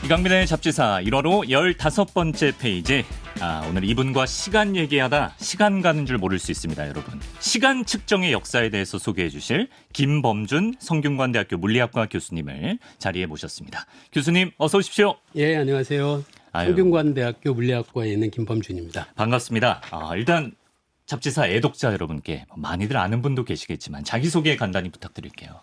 이강민의 잡지사 1월호 15번째 페이지. 오늘 이분과 시간 얘기하다 시간 가는 줄 모를 수 있습니다, 여러분. 시간 측정의 역사에 대해서 소개해 주실 김범준 성균관대학교 물리학과 교수님을 자리에 모셨습니다. 교수님 어서 오십시오. 예, 안녕하세요. 성균관대학교 물리학과에 있는 김범준입니다. 반갑습니다. 일단 잡지사 애독자 여러분께 많이들 아는 분도 계시겠지만 자기소개 간단히 부탁드릴게요.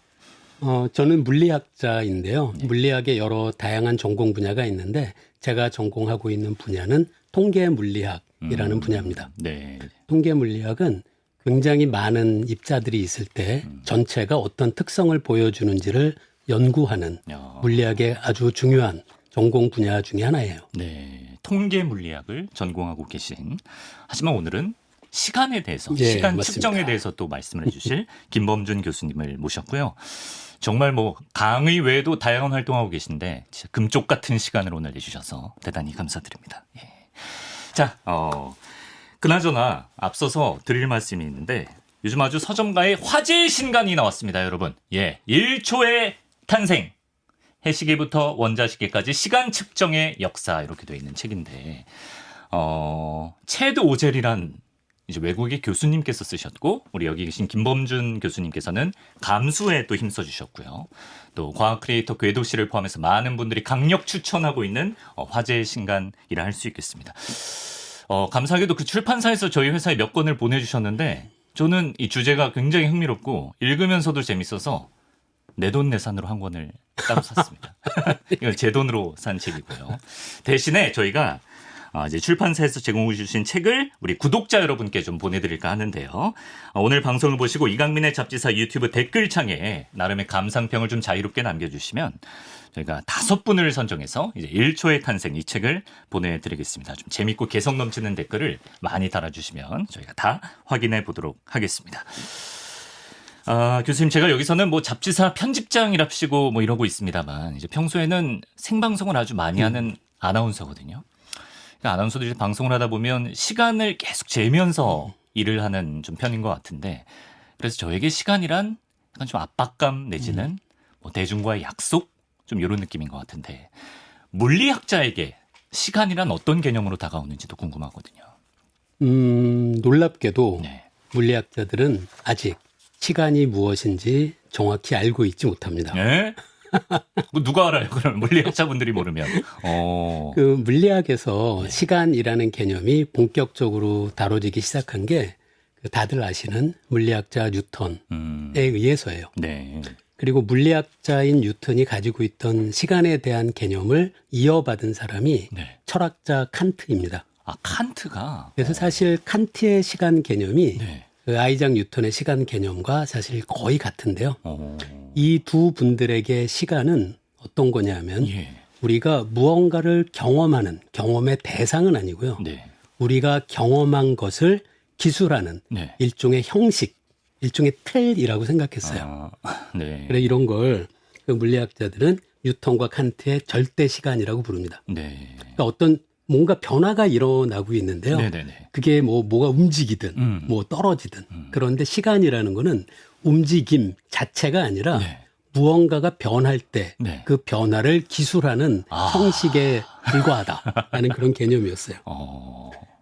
저는 물리학자인데요. 네. 물리학의 여러 다양한 전공 분야가 있는데 제가 전공하고 있는 분야는 통계 물리학이라는 분야입니다. 네. 통계 물리학은 굉장히 많은 입자들이 있을 때 전체가 어떤 특성을 보여주는지를 연구하는 물리학의 아주 중요한 전공 분야 중에 하나예요. 네. 통계 물리학을 전공하고 계신. 하지만 오늘은 시간에 대해서, 예, 시간 맞습니다. 측정에 대해서 또 말씀을 해주실 김범준 교수님을 모셨고요. 정말 강의 외에도 다양한 활동하고 계신데 진짜 금쪽 같은 시간을 오늘 내주셔서 대단히 감사드립니다. 예. 자, 그나저나 앞서서 드릴 말씀이 있는데 요즘 아주 서점가의 화제의 신간이 나왔습니다, 여러분. 예, 1초의 탄생. 해시계부터 원자시계까지 시간 측정의 역사 이렇게 되어 있는 책인데 체드 오젤이란 이제 외국의 교수님께서 쓰셨고 우리 여기 계신 김범준 교수님께서는 감수에 또 힘써 주셨고요. 또 과학 크리에이터 궤도 씨를 포함해서 많은 분들이 강력 추천하고 있는 화제의 신간이라 할 수 있겠습니다. 감사하게도 그 출판사에서 저희 회사에 몇 권을 보내주셨는데 저는 이 주제가 굉장히 흥미롭고 읽으면서도 재밌어서 내돈내산으로 한 권을 따로 샀습니다. 이걸 제 돈으로 산 책이고요. 대신에 저희가 이제 출판사에서 제공해 주신 책을 우리 구독자 여러분께 좀 보내드릴까 하는데요. 오늘 방송을 보시고 이강민의 잡지사 유튜브 댓글창에 나름의 감상평을 좀 자유롭게 남겨주시면 저희가 5분을 선정해서 이제 1초의 탄생 이 책을 보내드리겠습니다. 좀 재밌고 개성 넘치는 댓글을 많이 달아주시면 저희가 다 확인해 보도록 하겠습니다. 교수님, 제가 여기서는 잡지사 편집장이랍시고 이러고 있습니다만 이제 평소에는 생방송을 아주 많이 하는 아나운서거든요. 아나운서들이 방송을 하다 보면 시간을 계속 재면서 일을 하는 좀 편인 것 같은데 그래서 저에게 시간이란 약간 좀 압박감 내지는 대중과의 약속 좀 이런 느낌인 것 같은데 물리학자에게 시간이란 어떤 개념으로 다가오는지도 궁금하거든요. 놀랍게도 네. 물리학자들은 아직 시간이 무엇인지 정확히 알고 있지 못합니다. 네? 누가 알아요? 그럼 물리학자분들이 모르면. 그 물리학에서 네. 시간이라는 개념이 본격적으로 다뤄지기 시작한 게 다들 아시는 물리학자 뉴턴에 의해서예요. 네. 그리고 물리학자인 뉴턴이 가지고 있던 시간에 대한 개념을 이어받은 사람이 네. 철학자 칸트입니다. 칸트가. 그래서 사실 칸트의 시간 개념이 네. 그 아이작 뉴턴의 시간 개념과 사실 거의 같은데요. 어. 이 두 분들에게 시간은 어떤 거냐면 예. 우리가 무언가를 경험하는 경험의 대상은 아니고요. 네. 우리가 경험한 것을 기술하는 네. 일종의 형식, 일종의 틀이라고 생각했어요. 네. 그래 이런 걸 그 물리학자들은 뉴턴과 칸트의 절대 시간이라고 부릅니다. 네. 그러니까 어떤 뭔가 변화가 일어나고 있는데요. 네네네. 그게 뭐가 움직이든 떨어지든 그런데 시간이라는 거는 움직임 자체가 아니라 네. 무언가가 변할 때 네. 그 변화를 기술하는 형식에 불과하다라는 그런 개념이었어요.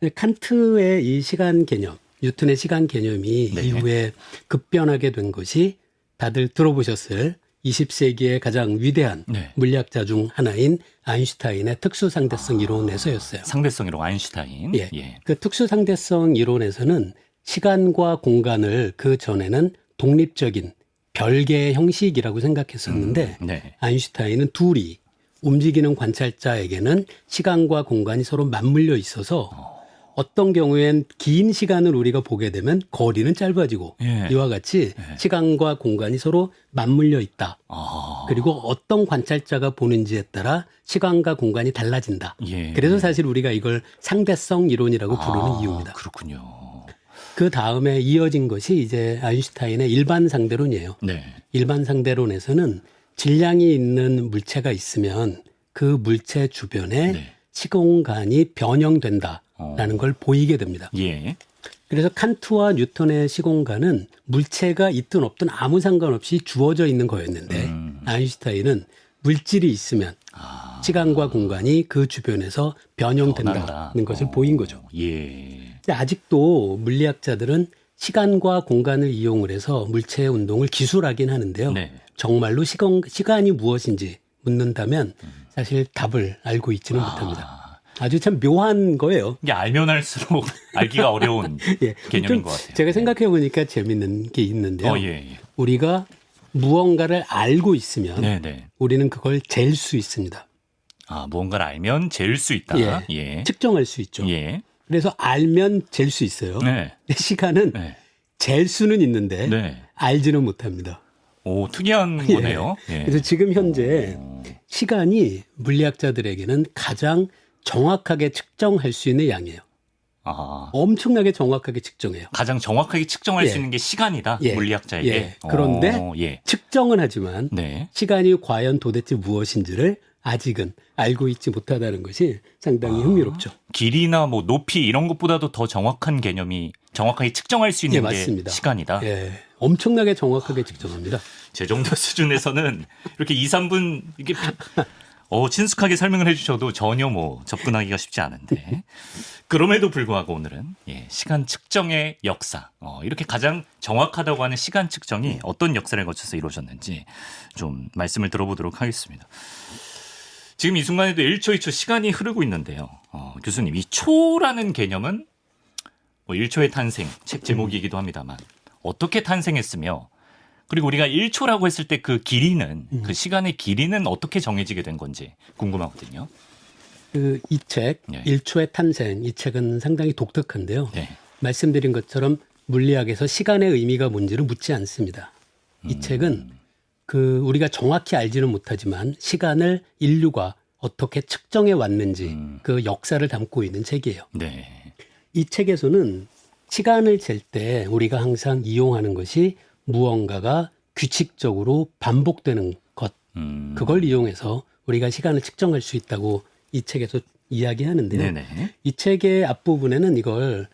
근데 칸트의 이 시간 개념, 뉴턴의 시간 개념이 네. 이후에 급변하게 된 것이 다들 들어보셨을 20세기의 가장 위대한 네. 물리학자 중 하나인 아인슈타인의 특수상대성 이론에서였어요. 상대성 이론 아인슈타인. 예. 그 특수상대성 이론에서는 시간과 공간을 그 전에는 독립적인 별개의 형식이라고 생각했었는데 네. 아인슈타인은 둘이 움직이는 관찰자에게는 시간과 공간이 서로 맞물려 있어서 어떤 경우엔 긴 시간을 우리가 보게 되면 거리는 짧아지고 예. 이와 같이 시간과 공간이 서로 맞물려 있다. 그리고 어떤 관찰자가 보는지에 따라 시간과 공간이 달라진다. 예. 그래서 사실 우리가 이걸 상대성 이론이라고 부르는 이유입니다. 그렇군요. 그 다음에 이어진 것이 이제 아인슈타인의 일반 상대론이에요. 네. 일반 상대론에서는 질량이 있는 물체가 있으면 그 물체 주변에 네. 시공간이 변형된다라는 걸 보이게 됩니다. 예. 그래서 칸트와 뉴턴의 시공간은 물체가 있든 없든 아무 상관없이 주어져 있는 거였는데 아인슈타인은 물질이 있으면 시간과 공간이 그 주변에서 변형된다는 변한다. 것을 보인 거죠. 예. 근데 아직도 물리학자들은 시간과 공간을 이용을 해서 물체의 운동을 기술하긴 하는데요. 네. 정말로 시간이 무엇인지 묻는다면 사실 답을 알고 있지는 못합니다. 아주 참 묘한 거예요. 이게 알면 알수록 알기가 어려운 예, 개념인 좀 것 같아요. 제가 생각해 보니까 재밌는 게 있는데요. 예. 우리가 무언가를 알고 있으면 네네. 우리는 그걸 잴 수 있습니다. 아, 무언가를 알면 잴 수 있다. 예. 측정할 수 있죠. 예. 그래서 알면 잴 수 있어요. 네. 근데 시간은 네. 잴 수는 있는데 네. 알지는 못합니다. 오, 특이한 예. 거네요. 예. 그래서 지금 현재 시간이 물리학자들에게는 가장 정확하게 측정할 수 있는 양이에요. 아, 엄청나게 정확하게 측정해요. 가장 정확하게 측정할 예. 수 있는 게 시간이다. 예. 물리학자에게. 예. 그런데 예. 측정은 하지만 네. 시간이 과연 도대체 무엇인지를 아직은 알고 있지 못하다는 것이 상당히 흥미롭죠. 길이나 뭐 높이 이런 것보다도 더 정확한 개념이 정확하게 측정할 수 있는 예, 게 맞습니다. 시간이다. 예, 엄청나게 정확하게 측정합니다. 제 정도 수준에서는 이렇게 2, 3분 이게 친숙하게 설명을 해주셔도 전혀 뭐 접근하기가 쉽지 않은데 그럼에도 불구하고 오늘은 시간 측정의 역사 이렇게 가장 정확하다고 하는 시간 측정이 어떤 역사를 거쳐서 이루어졌는지 좀 말씀을 들어보도록 하겠습니다. 지금 이 순간에도 1초, 2초 시간이 흐르고 있는데요. 교수님, 이 초라는 개념은 뭐 1초의 탄생, 책 제목이기도 합니다만 어떻게 탄생했으며 그리고 우리가 1초라고 했을 때 그 길이는 그 시간의 길이는 어떻게 정해지게 된 건지 궁금하거든요. 이 책, 네. 1초의 탄생, 이 책은 상당히 독특한데요. 네. 말씀드린 것처럼 물리학에서 시간의 의미가 뭔지를 묻지 않습니다. 이 책은 우리가 정확히 알지는 못하지만 시간을 인류가 어떻게 측정해 왔는지 그 역사를 담고 있는 책이에요. 네. 이 책에서는 시간을 잴 때 우리가 항상 이용하는 것이 무언가가 규칙적으로 반복되는 것, 그걸 이용해서 우리가 시간을 측정할 수 있다고 이 책에서 이야기하는데요. 네네. 이 책의 앞부분에는 이걸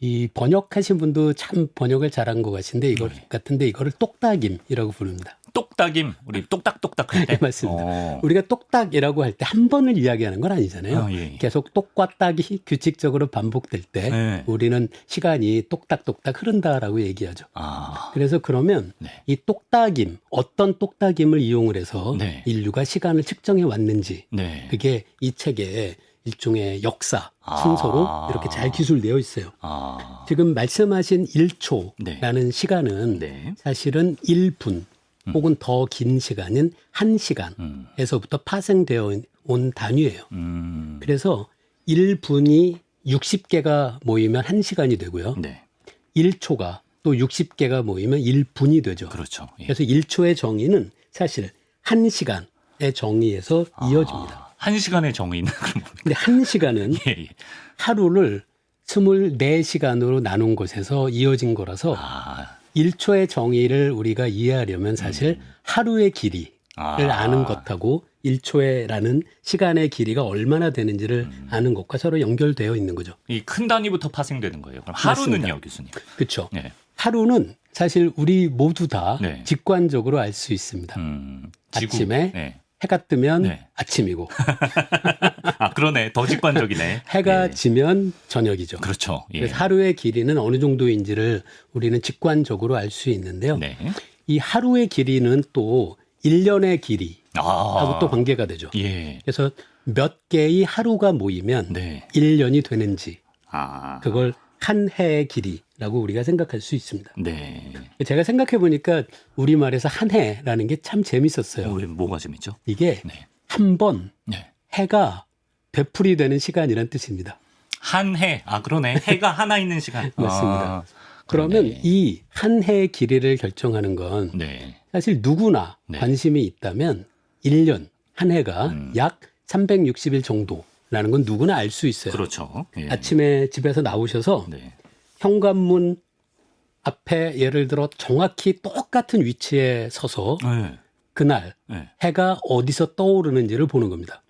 이 번역하신 분도 참 번역을 잘한 것 같은데 이거를 똑딱임이라고 부릅니다. 똑딱임, 우리 똑딱똑딱 할 때. 네, 맞습니다. 우리가 똑딱이라고 할 때 한 번을 이야기하는 건 아니잖아요. 예. 계속 똑과 딱이 규칙적으로 반복될 때 네. 우리는 시간이 똑딱똑딱 흐른다라고 얘기하죠. 아, 그래서 그러면 네. 이 똑딱임, 어떤 똑딱임을 이용을 해서 네. 인류가 시간을 측정해 왔는지 네. 그게 이 책에 일종의 역사 순서로 이렇게 잘 기술되어 있어요. 아, 지금 말씀하신 1초라는 네. 시간은 네. 사실은 1분 혹은 더 긴 시간인 1시간에서부터 파생되어 온 단위예요. 그래서 1분이 60개가 모이면 1시간이 되고요. 네. 1초가 또 60개가 모이면 1분이 되죠. 그렇죠. 예. 그래서 1초의 정의는 사실 1시간의 정의에서 이어집니다. 1시간의 정의는 그럼 뭡니까? 근데 1시간은 예. 하루를 24시간으로 나눈 것에서 이어진 거라서 아, 1초의 정의를 우리가 이해하려면 사실 하루의 길이를 아는 것하고 1초에라는 시간의 길이가 얼마나 되는지를 아는 것과 서로 연결되어 있는 거죠. 이 큰 단위부터 파생되는 거예요. 그럼 하루는요, 맞습니다. 교수님? 그렇죠. 네. 하루는 사실 우리 모두 다 네. 직관적으로 알 수 있습니다. 지구. 아침에 네. 해가 뜨면 네. 아침이고 아, 그러네. 더 직관적이네. 해가 예. 지면 저녁이죠. 그렇죠. 예. 그래서 하루의 길이는 어느 정도인지를 우리는 직관적으로 알 수 있는데요. 네. 이 하루의 길이는 또 1년의 길이하고 아, 또 관계가 되죠. 예. 그래서 몇 개의 하루가 모이면 네. 1년이 되는지 아, 그걸 한 해의 길이라고 우리가 생각할 수 있습니다. 네. 제가 생각해 보니까 우리말에서 한 해라는 게 참 재밌었어요. 왜 뭐가 재밌죠? 이게 네. 한 번 네. 해가 되풀이 되는 시간이란 뜻입니다. 한 해. 아, 그러네. 해가 하나 있는 시간. 맞습니다. 아, 그러면 그러네. 이 한 해의 길이를 결정하는 건 네. 사실 누구나 네. 관심이 있다면 1년, 한 해가 약 360일 정도라는 건 누구나 알 수 있어요. 그렇죠. 예. 아침에 집에서 나오셔서 네. 현관문 앞에 예를 들어 정확히 똑같은 위치에 서서 네. 그날 네. 해가 어디서 떠오르는지를 보는 겁니다.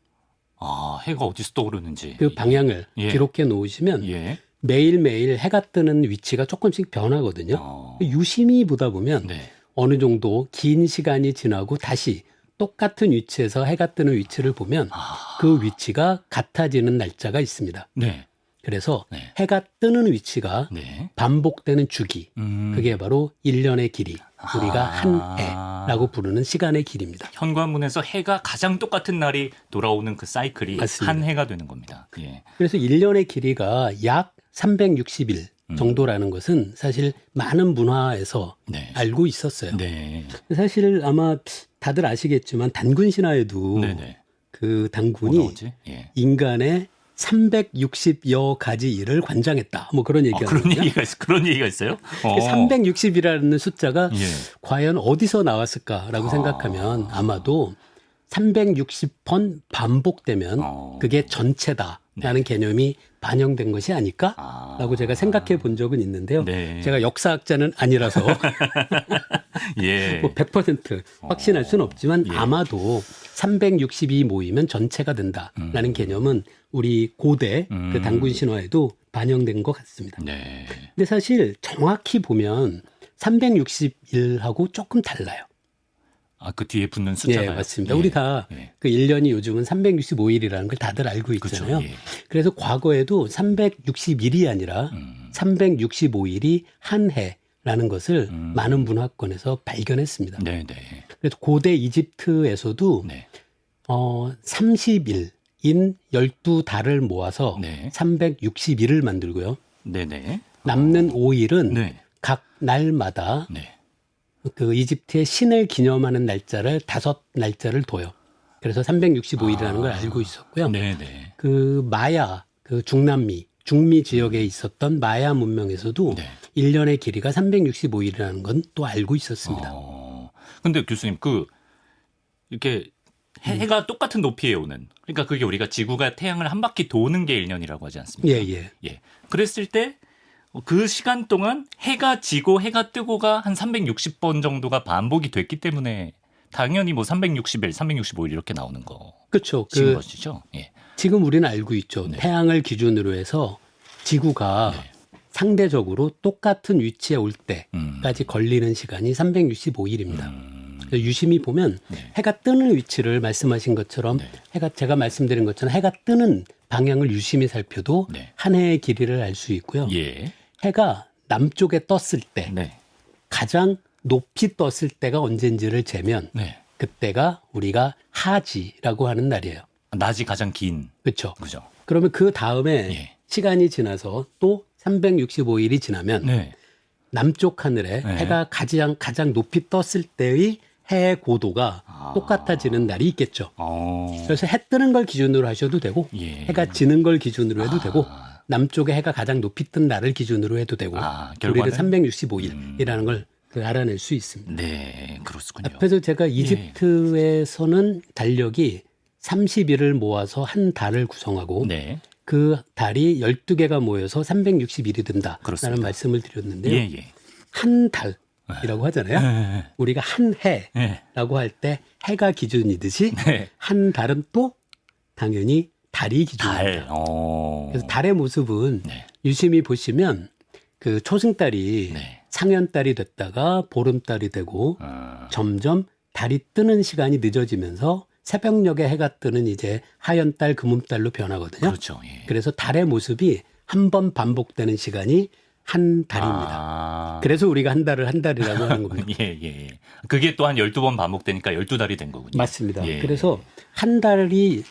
아, 해가 어디서 떠오르는지. 그 방향을 예. 기록해 놓으시면 예. 매일매일 해가 뜨는 위치가 조금씩 변하거든요. 어. 유심히 보다 보면 네. 어느 정도 긴 시간이 지나고 다시 똑같은 위치에서 해가 뜨는 위치를 보면 아, 그 위치가 같아지는 날짜가 있습니다. 네. 그래서 네. 해가 뜨는 위치가 네. 반복되는 주기, 그게 바로 1년의 길이, 우리가 한 해라고 부르는 시간의 길입니다. 현관문에서 해가 가장 똑같은 날이 돌아오는 그 사이클이 맞습니다. 한 해가 되는 겁니다. 예. 그래서 1년의 길이가 약 360일 정도라는 것은 사실 많은 문화에서 네. 알고 있었어요. 네. 사실 아마 다들 아시겠지만 단군 신화에도 네네. 그 뭐 단군이 나오지? 예. 인간의 360여 가지 일을 관장했다. 뭐 그런 얘기가 그런 얘기가 있어요? 360이라는 숫자가 예. 과연 어디서 나왔을까라고 생각하면 아마도 360번 반복되면 그게 전체다라는 개념이 반영된 것이 아닐까라고 제가 생각해 본 적은 있는데요. 네. 제가 역사학자는 아니라서 예. 뭐 100% 확신할 수는 없지만 예. 아마도 360이 모이면 전체가 된다라는 개념은 우리 고대 그 단군 신화에도 반영된 것 같습니다. 네. 근데 사실 정확히 보면 361하고 조금 달라요. 아, 그 뒤에 붙는 숫자가요? 네, 맞습니다. 예. 우리 다 예. 그 1년이 요즘은 365일이라는 걸 다들 알고 있잖아요. 그렇죠. 예. 그래서 과거에도 361이 아니라 365일이 한 해라는 것을 많은 문화권에서 발견했습니다. 네, 네. 그래서 고대 이집트에서도 네. 30일인 12달을 모아서 네. 361을 만들고요. 네, 네. 남는 5일은 네. 각 날마다 네. 그 이집트의 신을 기념하는 날짜를 5날짜를 둬요. 그래서 365일이라는 걸 알고 있었고요. 네, 네. 그 마야, 그 중남미, 중미 지역에 있었던 마야 문명에서도 네. 1년의 길이가 365일이라는 건 또 알고 있었습니다. 근데 교수님, 이렇게 해가 똑같은 높이에 오는, 그러니까 그게 우리가 지구가 태양을 한 바퀴 도는 게 1년이라고 하지 않습니까? 예, 예. 예. 그랬을 때 그 시간 동안 해가 지고 해가 뜨고가 한 360번 정도가 반복이 됐기 때문에 당연히 뭐 360일, 365일 이렇게 나오는 거. 그렇죠. 그 것이죠. 예. 지금 우리는 알고 있죠. 네. 태양을 기준으로 해서 지구가 네. 상대적으로 똑같은 위치에 올 때까지 걸리는 시간이 365일입니다. 유심히 보면 네. 해가 뜨는 위치를 말씀하신 것처럼 네. 제가 말씀드린 것처럼 해가 뜨는 방향을 유심히 살펴도 네. 한 해의 길이를 알 수 있고요. 예. 해가 남쪽에 떴을 때 네. 가장 높이 떴을 때가 언젠지를 재면 네. 그때가 우리가 하지라고 하는 날이에요. 낮이 가장 긴. 그렇죠. 그죠? 그러면 그 다음에 예. 시간이 지나서 또 365일이 지나면 네. 남쪽 하늘에 네. 해가 가장 높이 떴을 때의 해의 고도가 똑같아지는 날이 있겠죠. 그래서 해 뜨는 걸 기준으로 하셔도 되고 예. 해가 지는 걸 기준으로 해도 되고 남쪽에 해가 가장 높이 뜬 날을 기준으로 해도 되고 우리는 결과는? 365일이라는 걸 알아낼 수 있습니다. 네, 그렇군요. 앞에서 제가 이집트에서는 달력이 30일을 모아서 한 달을 구성하고 네. 그 달이 12개가 모여서 360일이 된다라는 그렇습니다. 말씀을 드렸는데요. 예, 예. 한 달이라고 하잖아요. 네. 우리가 한 네. 해라고 할 때 해가 기준이듯이 네. 한 달은 또 당연히 달이 기준입니다. 달. 그래서 달의 모습은 네. 유심히 보시면 그 초승달이 네. 상현달이 됐다가 보름달이 되고 점점 달이 뜨는 시간이 늦어지면서 새벽녘에 해가 뜨는 이제 하얀달, 금음달로 변하거든요. 그렇죠. 예. 그래서 달의 모습이 한 번 반복되는 시간이 한 달입니다. 그래서 우리가 한 달을 한 달이라고 하는 겁니다. 예, 예. 그게 또 한 12번 반복되니까 12달이 된 거군요. 맞습니다. 예. 그래서 한 달이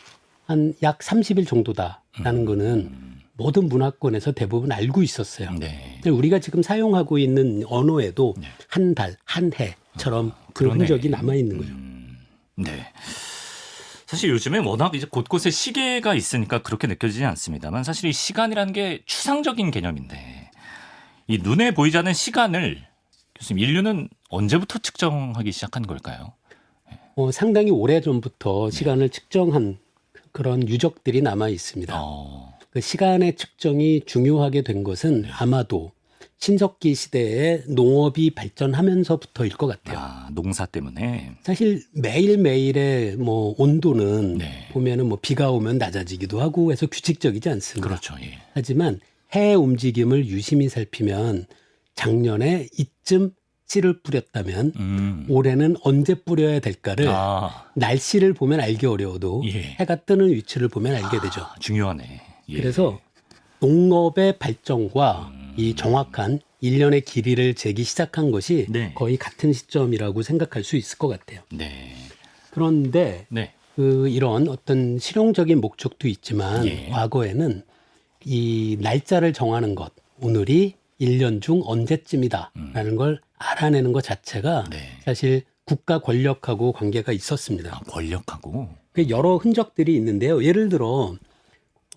한 약 30일 정도다라는 거는 모든 문화권에서 대부분 알고 있었어요. 네. 우리가 지금 사용하고 있는 언어에도 네. 한 달, 한 해처럼 그 그러네. 흔적이 남아있는 거죠. 네. 사실 요즘에 워낙 이제 곳곳에 시계가 있으니까 그렇게 느껴지지 않습니다만 사실 이 시간이라는 게 추상적인 개념인데 이 눈에 보이지 않는 시간을 교수님 인류는 언제부터 측정하기 시작한 걸까요? 상당히 오래전부터 시간을 측정한 그런 유적들이 남아 있습니다. 그 시간의 측정이 중요하게 된 것은 아마도 신석기 시대에 농업이 발전하면서부터일 것 같아요. 농사 때문에. 사실 매일매일의 뭐 온도는 네. 보면은 뭐 비가 오면 낮아지기도 하고 해서 규칙적이지 않습니다. 그렇죠. 예. 하지만 해의 움직임을 유심히 살피면 작년에 이쯤 씨를 뿌렸다면 올해는 언제 뿌려야 될까를 날씨를 보면 알기 어려워도 예. 해가 뜨는 위치를 보면 알게 되죠. 중요하네. 예. 그래서 농업의 발전과 이 정확한 일년의 길이를 재기 시작한 것이 네. 거의 같은 시점이라고 생각할 수 있을 것 같아요. 네. 그런데 네. 이런 어떤 실용적인 목적도 있지만 예. 과거에는 이 날짜를 정하는 것, 오늘이 1년 중 언제쯤이다라는 걸 알아내는 것 자체가 네. 사실 국가 권력하고 관계가 있었습니다. 권력하고. 그 여러 흔적들이 있는데요. 예를 들어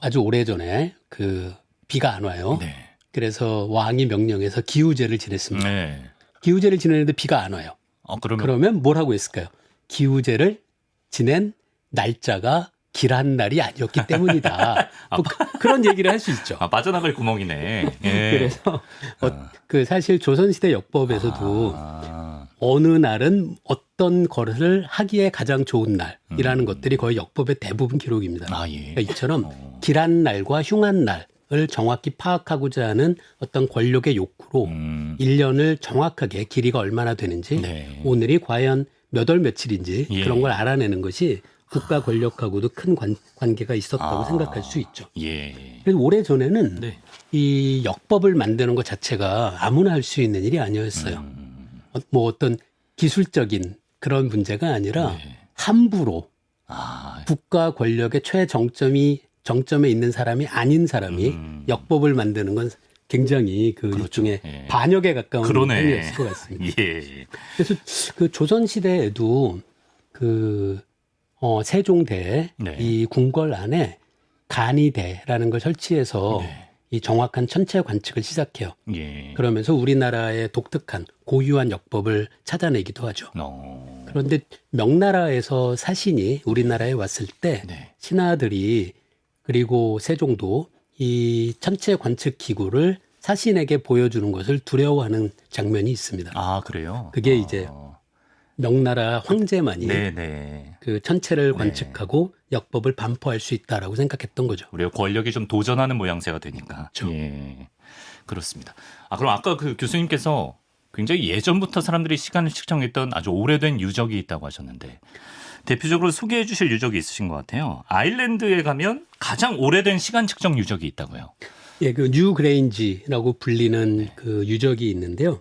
아주 오래전에 그 비가 안 와요. 네. 그래서 왕이 명령해서 기우제를 지냈습니다. 네. 기우제를 지내는데 비가 안 와요. 그러면 뭘 하고 있을까요? 기우제를 지낸 날짜가 길한 날이 아니었기 때문이다. 뭐 그런 얘기를 할 수 있죠. 빠져나갈 구멍이네. 예. 그래서 그 사실 조선시대 역법에서도 어느 날은 어떤 거를 하기에 가장 좋은 날이라는 것들이 거의 역법의 대부분 기록입니다. 예. 그러니까 이처럼 길한 날과 흉한 날을 정확히 파악하고자 하는 어떤 권력의 욕구로 1년을 정확하게 길이가 얼마나 되는지 네. 오늘이 과연 몇 월 며칠인지 예. 그런 걸 알아내는 것이 국가 권력하고도 큰 관계가 있었다고 생각할 수 있죠. 예. 그래서 오래전에는 네. 이 역법을 만드는 것 자체가 아무나 할 수 있는 일이 아니었어요. 뭐 어떤 기술적인 그런 문제가 아니라 네. 함부로 국가 권력의 정점에 있는 사람이 아닌 사람이 역법을 만드는 건 굉장히 그 일종의 예. 반역에 가까운 그러네. 행위였을 것 같습니다. 예. 그래서 그 조선 시대에도 그 세종대 네. 이 궁궐 안에 간이대라는 걸 설치해서 네. 이 정확한 천체 관측을 시작해요. 예. 그러면서 우리나라의 독특한 고유한 역법을 찾아내기도 하죠. 그런데 명나라에서 사신이 우리나라에 왔을 때 네. 신하들이 그리고 세종도 이 천체 관측 기구를 사신에게 보여주는 것을 두려워하는 장면이 있습니다. 그래요? 그게 이제 명나라 황제만이 네네. 그 천체를 관측하고 역법을 반포할 수 있다라고 생각했던 거죠. 우리가 권력이 좀 도전하는 모양새가 되니까. 그렇죠. 예. 그렇습니다. 그럼 아까 그 교수님께서 굉장히 예전부터 사람들이 시간을 측정했던 아주 오래된 유적이 있다고 하셨는데 대표적으로 소개해 주실 유적이 있으신 것 같아요. 아일랜드에 가면 가장 오래된 시간 측정 유적이 있다고요. 예, 그 뉴그레인지라고 불리는 그 유적이 있는데요.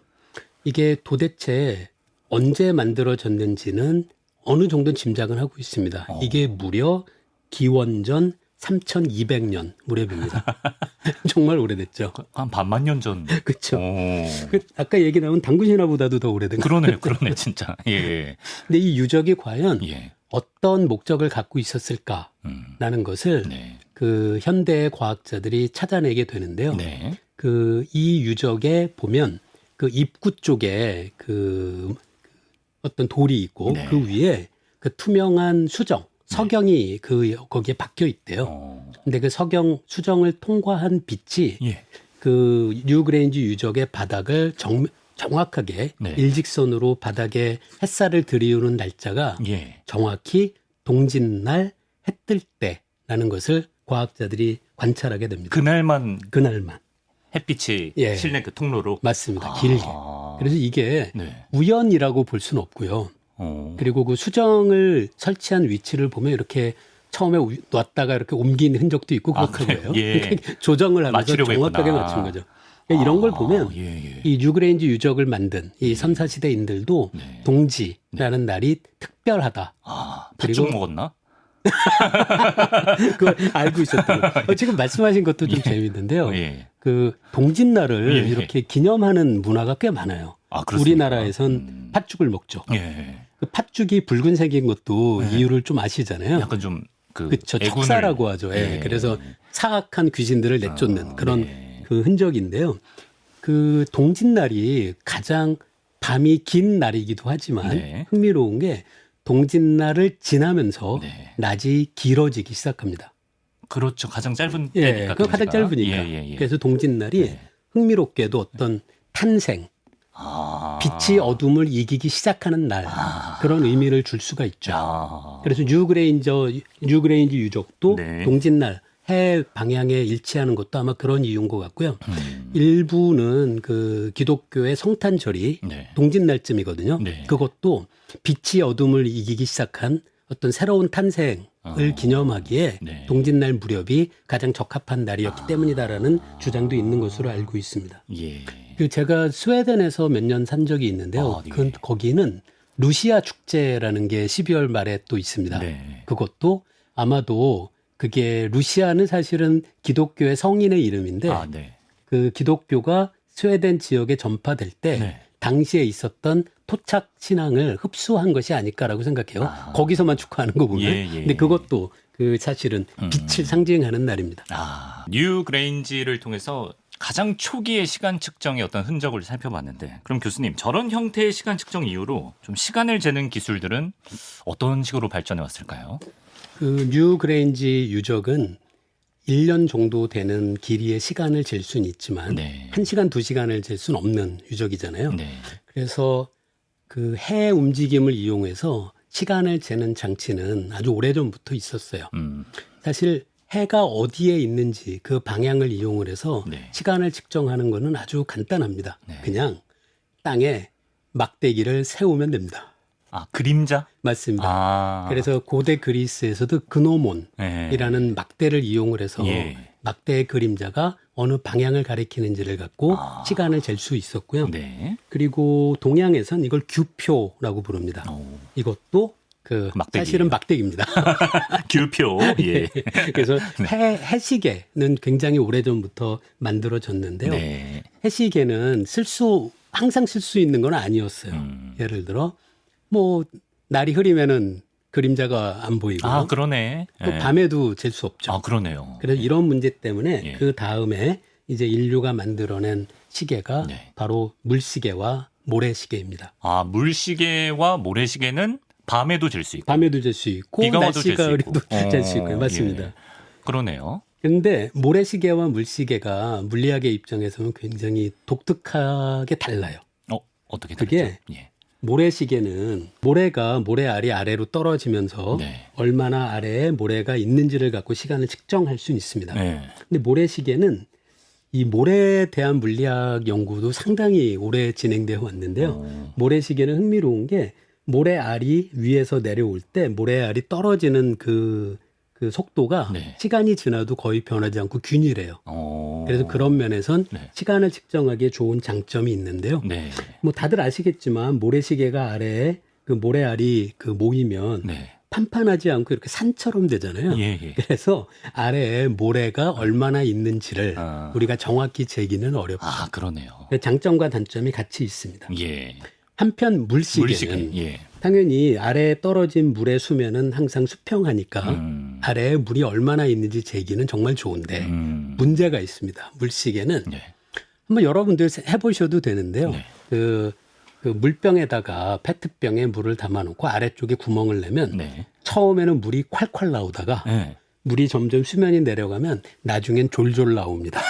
이게 도대체 언제 만들어졌는지는 어느 정도 짐작은 하고 있습니다. 이게 무려 기원전 3200년 무렵입니다. 정말 오래됐죠. 한 반만 년 전. 그렇죠. 아까 얘기 나온 당군신화보다도 더 오래된 그러네 진짜. 예. 근데 이 유적이 과연 예. 어떤 목적을 갖고 있었을까라는 것을 네. 그 현대 과학자들이 찾아내게 되는데요. 네. 그 이 유적에 보면 그 입구 쪽에 그 어떤 돌이 있고 네. 그 위에 그 투명한 수정, 석영이 거기에 박혀 있대요. 근데 그 수정을 통과한 빛이 예. 그 뉴그레인지 유적의 바닥을 정확하게 네. 일직선으로 바닥에 햇살을 들이우는 날짜가 예. 정확히 동짓날 해 뜰 때라는 것을 과학자들이 관찰하게 됩니다. 그날만 햇빛이 예. 실내 그 통로로. 맞습니다. 길게. 그래서 이게 네. 우연이라고 볼 수는 없고요. 그리고 그 수정을 설치한 위치를 보면 이렇게 처음에 놨다가 이렇게 옮긴 흔적도 있고 그렇다고요. 예. 그러니까 조정을 하면서 맞추려고 정확하게 했구나. 맞춘 거죠. 그러니까 이런 걸 보면 예. 이 뉴그레인지 유적을 만든 이 3, 4시대인들도 네. 동지라는 날이 특별하다. 팥죽 그리고 먹었나? 그걸 알고 있었다고. 지금 말씀하신 것도 좀 재밌는데요. 예. 그 동짓날을 예. 이렇게 기념하는 문화가 꽤 많아요. 그렇습니까? 우리나라에선 팥죽을 먹죠. 예. 그 팥죽이 붉은색인 것도 이유를 좀 아시잖아요. 약간 좀 그렇죠. 척사라고 하죠. 예. 그래서 사악한 귀신들을 내쫓는 그런 그 흔적인데요. 그 동짓날이 가장 밤이 긴 날이기도 하지만 흥미로운 게 동짓날을 지나면서 낮이 길어지기 시작합니다. 그렇죠. 가장 짧은 예, 때니까. 그 가장 짧으니까. 그래서 동짓날이 흥미롭게도 어떤 탄생, 빛이 어둠을 이기기 시작하는 날 그런 의미를 줄 수가 있죠. 그래서 뉴그레인지 유적도 동짓날 해 방향에 일치하는 것도 아마 그런 이유인 것 같고요. 일부는 그 기독교의 성탄절이 네. 동짓날쯤이거든요. 네. 그것도 빛이 어둠을 이기기 시작한 어떤 새로운 탄생을 기념하기에 네. 동짓날 무렵이 가장 적합한 날이었기 때문이다라는 주장도 있는 것으로 알고 있습니다. 예. 그 제가 스웨덴에서 몇 년 산 적이 있는데요. 네. 거기는 루시아 축제라는 게 12월 말에 또 있습니다. 네. 그것도 아마도 그게 루시아는 사실은 기독교의 성인의 이름인데 네. 그 기독교가 스웨덴 지역에 전파될 때 네. 당시에 있었던 토착 신앙을 흡수한 것이 아닐까라고 생각해요. 거기서만 축하하는 거 보면. 예. 근데 그것도 그 사실은 빛을 상징하는 날입니다. 뉴 그레인지를 통해서 가장 초기의 시간 측정의 어떤 흔적을 살펴봤는데, 그럼 교수님, 저런 형태의 시간 측정 이후로 좀 시간을 재는 기술들은 어떤 식으로 발전해 왔을까요? 그 뉴 그레인지 유적은 1년 정도 되는 길이의 시간을 잴 수는 있지만 네. 1시간, 2시간을 잴 수는 없는 유적이잖아요. 네. 그래서 그 해 움직임을 이용해서 시간을 재는 장치는 아주 오래전부터 있었어요. 사실 해가 어디에 있는지 그 방향을 이용을 해서 네. 시간을 측정하는 것은 아주 간단합니다. 네. 그냥 땅에 막대기를 세우면 됩니다. 그림자? 맞습니다. 그래서 고대 그리스에서도 그노몬이라는 막대를 이용을 해서 막대의 그림자가 어느 방향을 가리키는지를 갖고 시간을 잴 수 있었고요. 네. 그리고 동양에선 이걸 규표라고 부릅니다. 이것도 그 막대기예요. 사실은 막대기입니다. 규표. 예. 그래서 해시계는 굉장히 오래전부터 만들어졌는데요. 네. 해시계는 항상 쓸 수 있는 건 아니었어요. 예를 들어 뭐 날이 흐리면은 그림자가 안 보이고 그러네. 또 밤에도 잴 수 없죠. 그러네요. 그래서 이런 문제 때문에 그 다음에 이제 인류가 만들어낸 시계가 바로 물시계와 모래시계입니다. 물시계와 모래시계는 밤에도 잴 수 있고, 밤에도 잴 수 있고, 비가 와도 날씨가 잴 수 있고. 잴 수 있고요. 맞습니다. 예. 그러네요. 그런데 모래시계와 물시계가 물리학의 입장에서는 굉장히 독특하게 달라요. 어떻게 그게 다르죠? 예. 모래시계는 모래가 모래알이 아래로 떨어지면서 얼마나 아래에 모래가 있는지를 갖고 시간을 측정할 수는 있습니다. 근데 모래시계는 이 모래에 대한 물리학 연구도 상당히 오래 진행되어 왔는데요. 모래시계는 흥미로운 게 모래알이 위에서 내려올 때 모래알이 떨어지는 그 속도가 시간이 지나도 거의 변하지 않고 균일해요. 그래서 그런 면에선 시간을 측정하기에 좋은 장점이 있는데요. 뭐 다들 아시겠지만 모래시계가 아래에 그 모래알이 그 모이면 판판하지 않고 이렇게 산처럼 되잖아요. 그래서 아래에 모래가 얼마나 있는지를 우리가 정확히 재기는 어렵죠. 그러네요. 장점과 단점이 같이 있습니다. 한편 물시계는 당연히 아래에 떨어진 물의 수면은 항상 수평하니까 아래에 물이 얼마나 있는지 재기는 정말 좋은데 문제가 있습니다. 물시계는 한번 여러분들 해보셔도 되는데요. 그 물병에다가 페트병에 물을 담아놓고 아래쪽에 구멍을 내면 처음에는 물이 콸콸 나오다가 물이 점점 수면이 내려가면 나중엔 졸졸 나옵니다.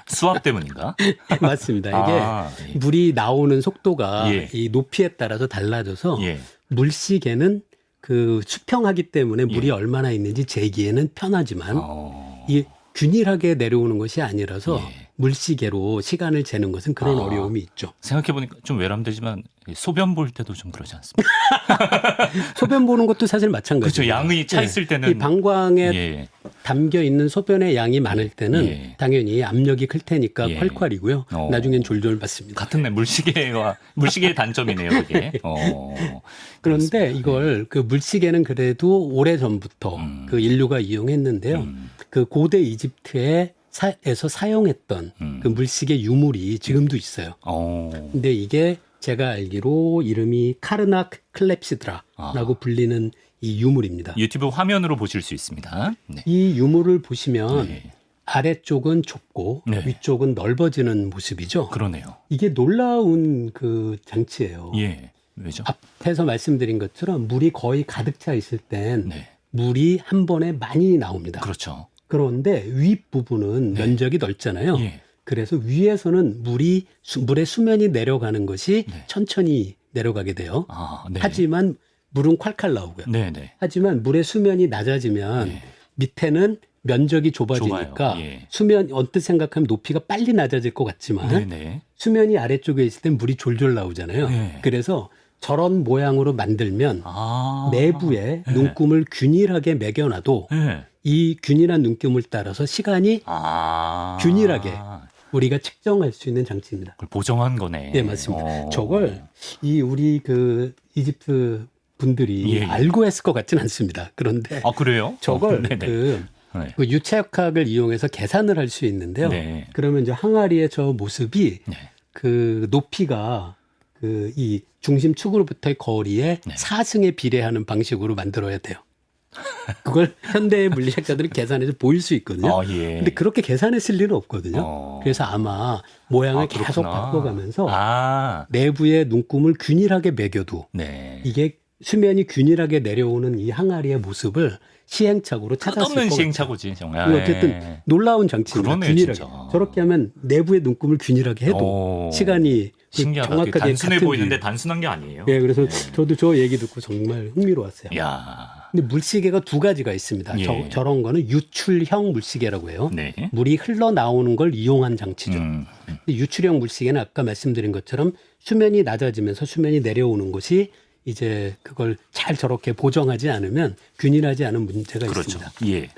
수압 때문인가? 맞습니다. 이게 물이 나오는 속도가 이 높이에 따라서 달라져서 물시계는 그 수평하기 때문에 물이 얼마나 있는지 재기에는 편하지만 이 균일하게 내려오는 것이 아니라서 물시계로 시간을 재는 것은 그런 어려움이 있죠. 생각해보니까 좀 외람되지만 소변 볼 때도 좀 그러지 않습니까? 소변 보는 것도 사실 마찬가지죠. 그렇죠. 양이 차 있을 때는 이 방광에 담겨 있는 소변의 양이 많을 때는 당연히 압력이 클 테니까 콸콸이고요. 나중엔 졸졸 받습니다. 같은 물시계의 단점이네요, 이게. 그런데 이걸 그 물시계는 그래도 오래 전부터 그 인류가 이용했는데요. 그 고대 이집트에서 사용했던 그 물시계 유물이 지금도 있어요. 근데 이게 제가 알기로 이름이 카르낙 클렙시드라라고 불리는 이 유물입니다. 유튜브 화면으로 보실 수 있습니다. 이 유물을 보시면 아래쪽은 좁고 위쪽은 넓어지는 모습이죠. 그러네요. 이게 놀라운 그 장치예요. 왜죠? 앞에서 말씀드린 것처럼 물이 거의 가득 차 있을 땐 물이 한 번에 많이 나옵니다. 그렇죠. 그런데 윗부분은 면적이 넓잖아요. 그래서 위에서는 물의 수면이 내려가는 것이 천천히 내려가게 돼요. 하지만 물은 콸콸 나오고요. 하지만 물의 수면이 낮아지면 밑에는 면적이 좁아지니까 좁아요. 예. 수면 언뜻 생각하면 높이가 빨리 낮아질 것 같지만 네네. 수면이 아래쪽에 있을 땐 물이 졸졸 나오잖아요. 네. 그래서 저런 모양으로 만들면 아. 내부에 네. 눈금을 균일하게 매겨놔도 네. 이 균일한 눈금을 따라서 시간이 아. 균일하게 우리가 측정할 수 있는 장치입니다. 그걸 보정한 거네. 네, 맞습니다. 어. 저걸 우리 그 이집트 분들이 예, 예. 알고 했을 것 같지는 않습니다. 그런데 아, 그래요? 저걸 네네. 네. 그 유체역학을 이용해서 계산을 할 수 있는데요. 네. 그러면 이제 항아리의 저 모습이 네. 그 높이가 그 이 중심 축으로부터의 거리에 네. 4승에 비례하는 방식으로 만들어야 돼요. 그걸 현대의 물리학자들은 계산해서 보일 수 있거든요. 아, 예. 근데 그렇게 계산했을 리는 없거든요. 그래서 아마 모양을 계속 그렇구나. 바꿔가면서 아. 내부의 눈금을 균일하게 매겨도 네. 이게 수면이 균일하게 내려오는 이 항아리의 모습을 시행착오로 찾았을 것 끝없는 같아요. 시행착오지 정말. 이거 어쨌든 놀라운 장치입니다. 그러네, 균일하게. 진짜. 저렇게 하면 내부의 눈금을 균일하게 해도 오. 시간이 신기하다. 정확하게 단순해 같은 보이는데 비율. 단순한 게 아니에요. 예, 그래서 네. 저도 저 얘기 듣고 정말 흥미로웠어요. 야. 근데 물시계가 두 가지가 있습니다. 예. 저런 거는 유출형 물시계라고 해요. 네. 물이 흘러나오는 걸 이용한 장치죠. 근데 유출형 물시계는 아까 말씀드린 것처럼 수면이 낮아지면서 수면이 내려오는 것이 이제 그걸 잘 저렇게 보정하지 않으면 균일하지 않은 문제가 그렇죠. 있습니다. 예.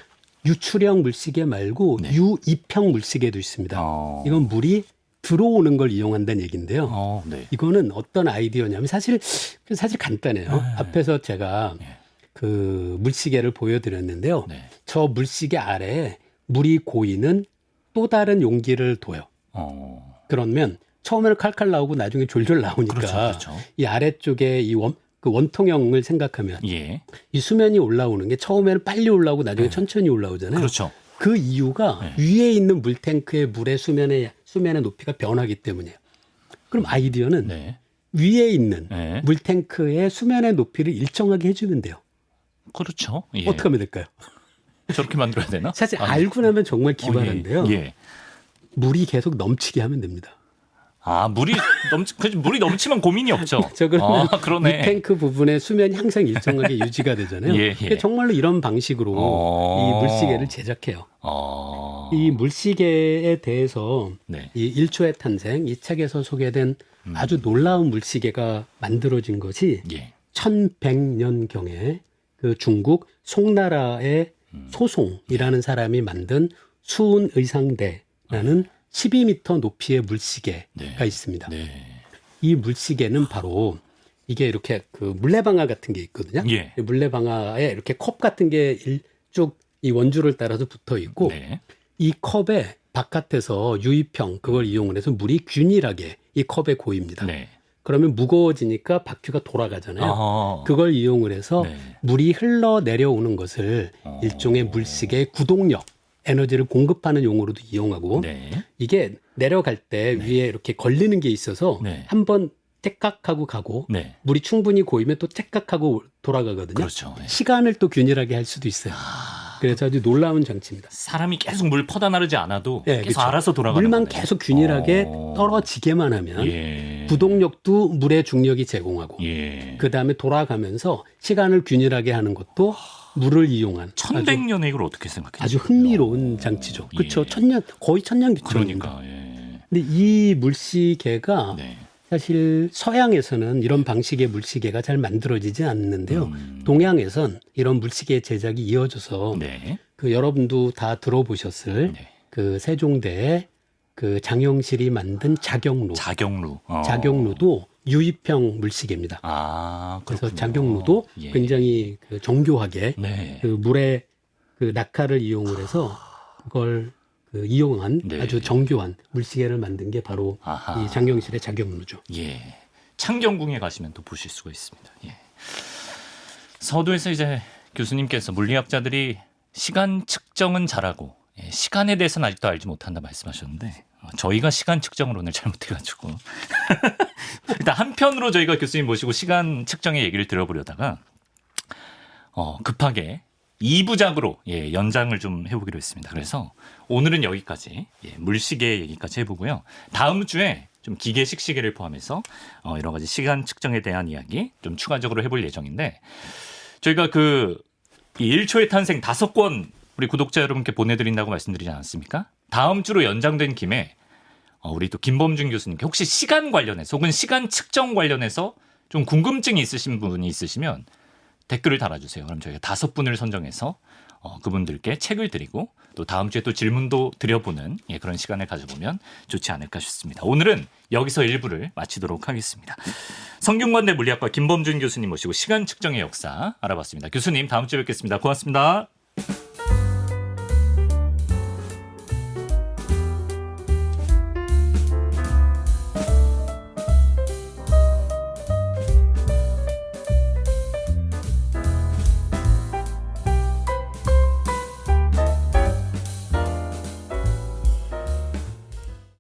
유출형 물시계 말고 네. 유입형 물시계도 있습니다. 이건 물이 들어오는 걸 이용한다는 얘기인데요. 네. 이거는 어떤 아이디어냐면 사실 간단해요. 네. 앞에서 제가 그 물시계를 보여드렸는데요. 네. 저 물시계 아래에 물이 고이는 또 다른 용기를 둬요. 그러면 처음에는 칼칼 나오고 나중에 졸졸 나오니까 그렇죠, 그렇죠. 이 아래쪽에 이 원통형을 생각하면 예. 이 수면이 올라오는 게 처음에는 빨리 올라오고 나중에 천천히 올라오잖아요. 그렇죠. 그 이유가 위에 있는 물탱크의 물의 수면의 높이가 변하기 때문이에요. 그럼 아이디어는 네. 위에 있는 네. 물탱크의 수면의 높이를 일정하게 해주면 돼요. 그렇죠. 예. 어떻게 하면 될까요? 저렇게 만들어야 되나? 사실 알고 나면 정말 예. 기발한데요. 예. 물이 계속 넘치게 하면 됩니다. 아, 물이 넘치면 고민이 없죠. 저 그러면 그러네. 이 탱크 부분의 수면이 항상 일정하게 유지가 되잖아요. 예, 예. 근데 정말로 이런 방식으로 이 물시계를 제작해요. 이 물시계에 대해서 네. 이 1초의 탄생, 이 책에서 소개된 아주 놀라운 물시계가 만들어진 것이 예. 1100년경에 그 중국 송나라의 소송이라는 사람이 만든 수운의상대라는 12m 높이의 물시계가 네. 있습니다. 네. 이 물시계는 바로 이게 이렇게 그 물레방아 같은 게 있거든요. 예. 이 물레방아에 이렇게 컵 같은 게 쭉 이 원줄을 따라서 붙어 있고 네. 이 컵의 바깥에서 유입형 그걸 이용을 해서 물이 균일하게 이 컵에 고입니다. 네. 그러면 무거워지니까 바퀴가 돌아가잖아요. 그걸 이용을 해서 네. 물이 흘러 내려오는 것을 일종의 물시계의 구동력, 에너지를 공급하는 용어로도 이용하고 네. 이게 내려갈 때 위에 이렇게 걸리는 게 있어서 네. 한번 째깍하고 가고 네. 물이 충분히 고이면 또 째깍하고 돌아가거든요. 그렇죠. 예. 시간을 또 균일하게 할 수도 있어요. 그래서 아주 놀라운 장치입니다. 사람이 계속 물 퍼다 나르지 않아도 네, 계속 그렇죠. 알아서 돌아가는 물만 거네요. 계속 균일하게 떨어지게만 하면 예. 구동력도 물의 중력이 제공하고 예. 그 다음에 돌아가면서 시간을 균일하게 하는 것도 물을 이용한 1100년의 이걸 어떻게 생각해요? 아주 흥미로운 장치죠. 그렇죠. 예. 거의 천년 규칙입니다. 그러니까. 예. 근데 이 물시계가 네. 사실 서양에서는 이런 방식의 물시계가 잘 만들어지지 않는데요. 동양에선 이런 물시계 제작이 이어져서 네. 그 여러분도 다 들어보셨을 네. 그 세종대의 그 장영실이 만든 자경루. 자경루. 자경루도 유입형 물시계입니다. 아, 그래서 그렇군요. 자경루도 예. 굉장히 그 정교하게 네. 그 물의 그 낙하를 이용을 해서 그걸 그 이용한 네. 아주 정교한 물시계를 만든 게 바로 아하. 이 장영실의 자경루죠. 예. 창경궁에 가시면 또 보실 수가 있습니다. 예. 서두에서 이제 교수님께서 물리학자들이 시간 측정은 잘하고 시간에 대해서는 아직도 알지 못한다 말씀하셨는데 저희가 시간 측정을 오늘 잘못해가지고 일단 한편으로 저희가 교수님 모시고 시간 측정의 얘기를 들어보려다가 급하게 2부작으로 연장을 좀 해보기로 했습니다. 그래서 오늘은 여기까지 물시계 얘기까지 해보고요. 다음 주에 좀 기계식 시계를 포함해서 여러 가지 시간 측정에 대한 이야기 좀 추가적으로 해볼 예정인데 저희가 이 1초의 탄생 5권 우리 구독자 여러분께 보내드린다고 말씀드리지 않았습니까? 다음 주로 연장된 김에 우리 또 김범준 교수님께 혹시 시간 관련해서 혹은 시간 측정 관련해서 좀 궁금증이 있으신 분이 있으시면 댓글을 달아주세요. 그럼 저희가 5분을 선정해서 그분들께 책을 드리고 또 다음 주에 또 질문도 드려보는 그런 시간을 가져보면 좋지 않을까 싶습니다. 오늘은 여기서 1부를 마치도록 하겠습니다. 성균관대 물리학과 김범준 교수님 모시고 시간 측정의 역사 알아봤습니다. 교수님 다음 주에 뵙겠습니다. 고맙습니다.